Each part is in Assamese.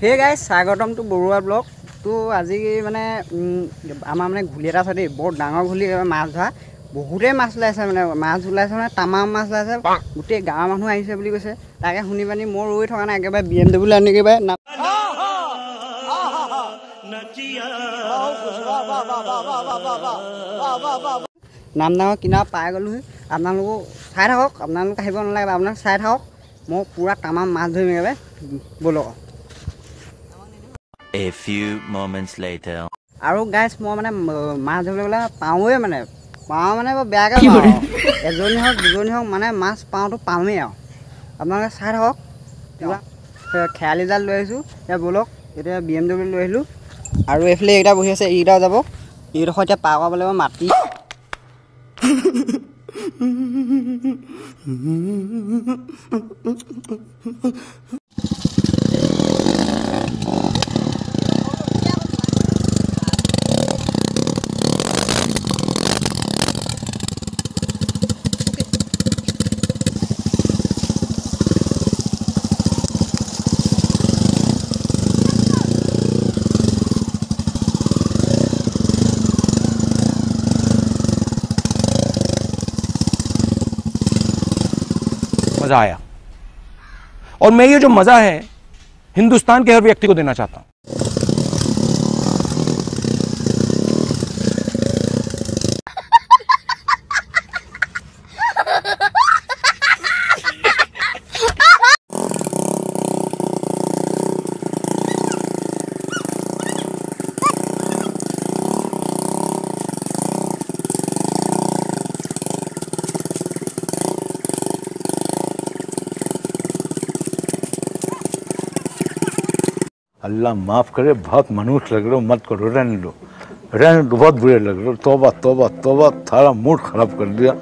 Hey guys, স্বাগতম to বৰুৱা ব্লগ তো আজি মানে আমাৰ মানে ঘুলি এটা আছে দেই বহুত ডাঙৰ ঘুলি মাছ ধৰা বহুতে মাছ ওলাইছে মানে মাছ ওলাইছে মানে তামাম মাছ ওলাইছে গোটেই গাঁৱৰ মানুহ আহিছে বুলি কৈছে তাকে শুনি পানি মই ৰৈ থকা নাই একেবাৰে BMW আনি একেবাৰে নাম ডাঙৰ কিনাৰত পাই গ'লো আপোনালোকো চাই থাকক আপোনালোক আহিব নালাগে আপোনাক চাই থাকক মই পুৰা তামাম মাছ ধৰিম একেবাৰে বলক A few moments later. আৰু গাইছ মই মানে মাছ ধৰিবলৈ পাওঁৱে মানে পাওঁ মানে বেয়াকৈ পাওঁ এজনী হওক দুজনী হওক মানে মাছ পাওঁতো পাওঁৱেই আৰু আপোনালোকে চাই থাকক খেয়ালি জাল লৈ আহিছোঁ এতিয়া বলক এতিয়া BMW লৈ আহিলোঁ আৰু এইফালে এইকেইটা বহি আছে এইকেইটাও যাব এইডোখৰ এতিয়া পাৰ কৰাব লাগিব মাটি मजा आया और मैं ये जो मजा है हिंदुस्तान के हर व्यक्ति को देना चाहता हूं अल्लाह माफ करे बहुत मनुष्य लग रहे हो मत करो रहने दो बहुत बुरे लग रहे हो तौबा तौबा तौबा थारा मूड खराब कर दिया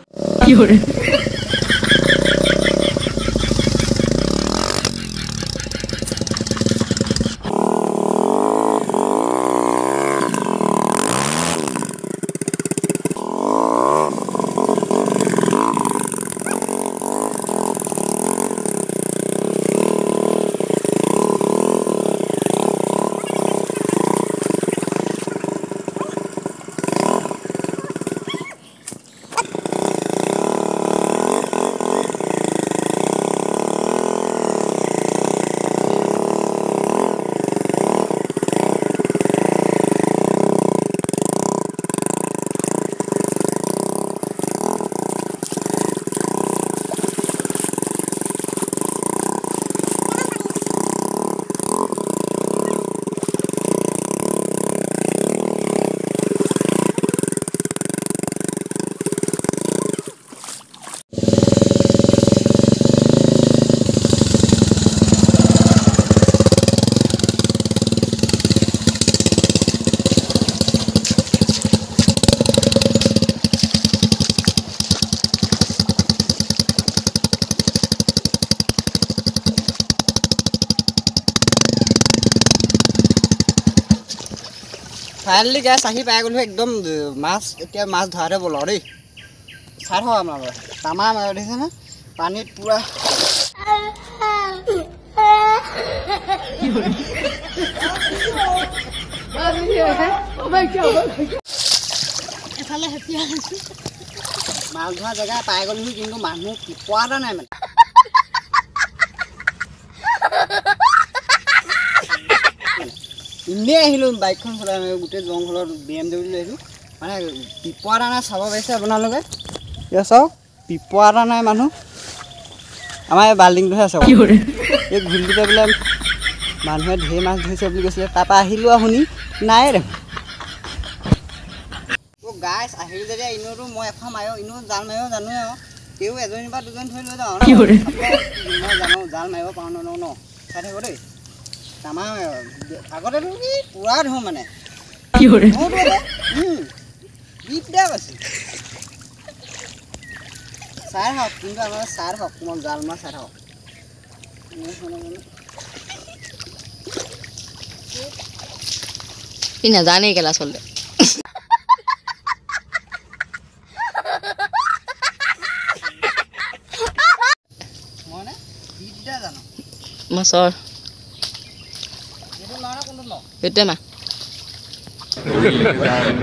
ফাইনেলি গাইছ আহি পাই গ'লো একদম মাছ এতিয়া মাছ ধৰাতে বলো দেই চাই থাকক আপোনালোকে তামাম দেখিছেনে পানীত পুৰা মাছ ধৰা জেগা পাই গ'লো কিন্তু মানুহ পোৱা এটা নাই মানে এনেই আহিলোঁ বাইকখন চলাই গোটেই জংঘলত BMW লৈ আহিলোঁ মানে পিপোৱা এটা নাই চাব পাৰিছে আপোনালোকে এতিয়া চাওক পিপোৱা এটা নাই মানুহ আমাৰ এই বাল্ডিংটোহে আছে এই ঘুলিটোতে বোলে মানুহে ঢেৰ মাছ ধৰিছে বুলি কৈছিলে তাৰপৰা আহিলোঁ আৰু শুনি নাই দেখোন গাইছ আহিলোঁ যেতিয়া এনেওতো মই এখন মাৰিও এনেও জাল মাৰিব জানোৱে আৰু তেও এজনী বা দুজনী ধৰি লৈ যাওঁ মই জানো জাল মাৰিব পাৰোঁ ন চাই থাকিব দেই তামাম আগতেতো কি পুৰা ধৰোঁ মানে বিদ্যা আছে চাই হওক কিন্তু আমাৰ চাই হওক মই জাল মাছ চাই হওক ই নাজানেই কেলা আচলতে মই বিদ্যা জানো মাছৰ Vete más.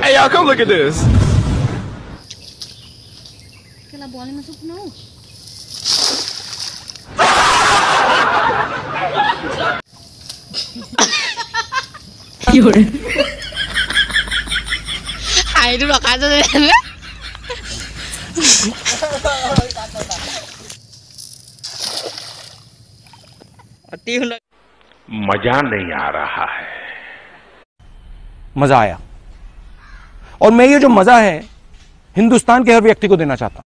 Hey, y'all, come look at this. Que la bola me supo no. Llore. Ay, tú lo acabas de ver. मजा नहीं आ रहा है। मजा आया और मैं ये जो मजा है हिंदुस्तान के हर व्यक्ति को देना चाहता हूं।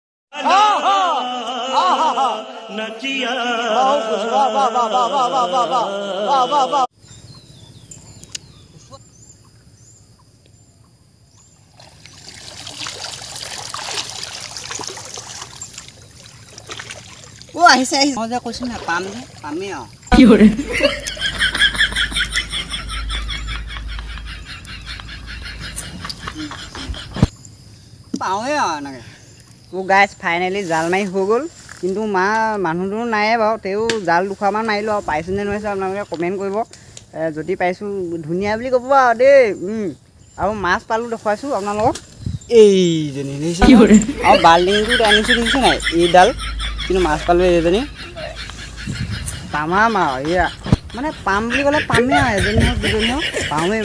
Ủa, আহিছে আহিছে মই যে কৈছো না পামেই আৰু Llore. পাওঁৱে আৰু এনেকৈ তো গাইজ ফাইনেলি জাল মাৰি হৈ গ'ল কিন্তু মানুহটো নাইয়ে বাৰু তেওঁ জাল দুখৰমান মাৰিলোঁ আৰু পাইছোঁ নে নোৱাৰিছোঁ আপোনালোকে কমেণ্ট কৰিব যদি পাইছোঁ ধুনীয়া বুলি ক'ব আৰু দেই আৰু মাছ পালোঁ দেখুৱাইছোঁ আপোনালোকক এইজনী দেখিছে আৰু বাল্টিংটোত আনিছোঁ দেখিছে নাই এইডাল কিন্তু মাছ পালোঁ এইজনী তামাম আৰু এয়া মানে পাম বুলি ক'লে পামেই আৰু এজনী হওক দুজনী হওক পামেই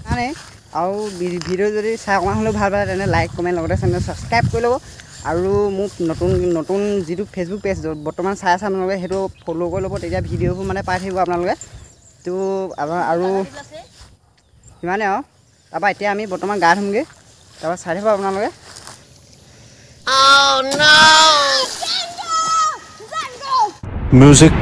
মানে আৰু ভিডিঅ' যদি চাই অকণমান হ'লেও ভাল পায় তেনে লাইক কমেণ্ট লগতে চেনেল ছাবস্ক্ৰাইব কৰি ল'ব আৰু মোক নতুন যিটো ফেচবুক পেজ বৰ্তমান চাই আছে আপোনালোকে সেইটো ফ'ল' কৰি ল'ব তেতিয়া ভিডিঅ'বোৰ মানে পাই থাকিব আপোনালোকে তো আৰু সিমানে আৰু তাৰপৰা এতিয়া আমি বৰ্তমান গা ধুমগৈ তাৰপৰা চাই থাকিব আপোনালোকে Oh no! म्यूजिक